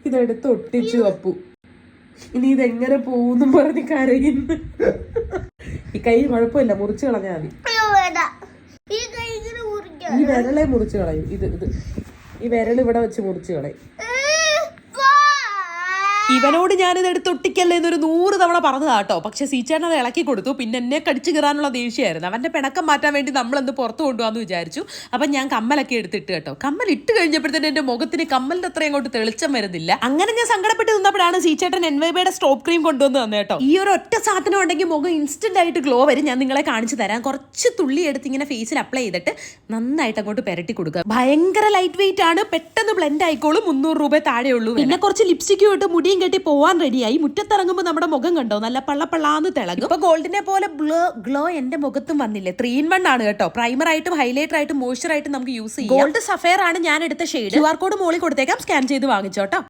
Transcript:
ഇതെടുത്ത് ഒട്ടിച്ചു അപ്പു. ഇനി ഇതെങ്ങനെ പോകുന്നു പറഞ്ഞ് കരയുന്നു. ഈ കൈ കുഴപ്പമില്ല, മുറിച്ച് കളഞ്ഞാൽ മതി. ഈ വിരലെ മുറിച്ച് കളയും. ഇത് ഈ വിരൽ ഇവിടെ വെച്ച് മുറിച്ച് കളയും. ഇവനോട് ഞാനിത് എടുത്ത് ഒട്ടിക്കല്ലേ എന്നൊരു 100 തവണ പറഞ്ഞതാട്ടോ. പക്ഷെ സീച്ചേട്ടൻ അത് ഇളക്കി കൊടുത്തു. പിന്നെ എന്നെ കടിച്ചു കയറാനുള്ള ദേഷ്യമായിരുന്നു. അവന്റെ പിണക്കം മാറ്റാൻ വേണ്ടി നമ്മളെന്ത് പുറത്ത് കൊണ്ടുപോകാന്ന് വിചാരിച്ചു. അപ്പം ഞാൻ കമ്മലൊക്കെ എടുത്തിട്ട് കേട്ടോ. കമ്മൽ ഇട്ട് കഴിഞ്ഞപ്പോഴത്തേന് എന്റെ മുഖത്തിന് കമ്മലിന്റെ അത്രയും അങ്ങോട്ട് തെളിച്ചം വരുന്നില്ല. അങ്ങനെ ഞാൻ സങ്കടപ്പെട്ട് നിന്നപ്പോഴാണ് സീച്ചേട്ടൻ NYBയുടെ സ്റ്റോപ്പ് ക്രീം കൊണ്ടുവന്ന് തന്നെ കേട്ടോ. ഈ ഒരു ഒറ്റ സാധനം ഉണ്ടെങ്കിൽ മുഖം ഇൻസ്റ്റന്റ് ആയിട്ട് ഗ്ലോ വരും. ഞാൻ നിങ്ങളെ കാണിച്ചു തരാം. കുറച്ച് തുള്ളി എടുത്ത് ഇങ്ങനെ ഫേസിൽ അപ്ലൈ ചെയ്തിട്ട് നന്നായിട്ട് അങ്ങോട്ട് പെരട്ടി കൊടുക്കുക. ഭയങ്കര ലൈറ്റ് വെയിറ്റ് ആണ്, പെട്ടെന്ന് ബ്ലെൻഡ് ആയിക്കോളും. 300 രൂപ താഴെ ഉള്ളൂ. പിന്നെ കുറച്ച് ലിപ്സ്റ്റിക്കും ഇട്ട് മുടിയും കെട്ടി പോവാൻ റെഡിയായി. മുറ്റത്തിറങ്ങുമ്പോൾ നമ്മുടെ മുഖം കണ്ടോ, നല്ല പള്ളപ്പള്ളാന്ന് തിളങ്ങും. ഇപ്പൊ ഗോൾഡിനെ പോലെ ഗ്ലോ എന്റെ മുഖത്തും വന്നില്ലേ. 3 in 1 ആണ് കേട്ടോ. പ്രൈമർ ആയിട്ടും ഹൈലൈറ്റർ ആയിട്ടും മോയ്സ്ചർ ആയിട്ടും നമുക്ക് യൂസ് ചെയ്യാം. ഗോൾഡ് സഫയർ ആണ് ഞാൻ എടുത്ത ഷെയ്ഡ്. QR കോഡ് മോളിൽ കൊടുത്തേക്കാം, സ്കാൻ ചെയ്ത് വാങ്ങിച്ചോട്ടോ.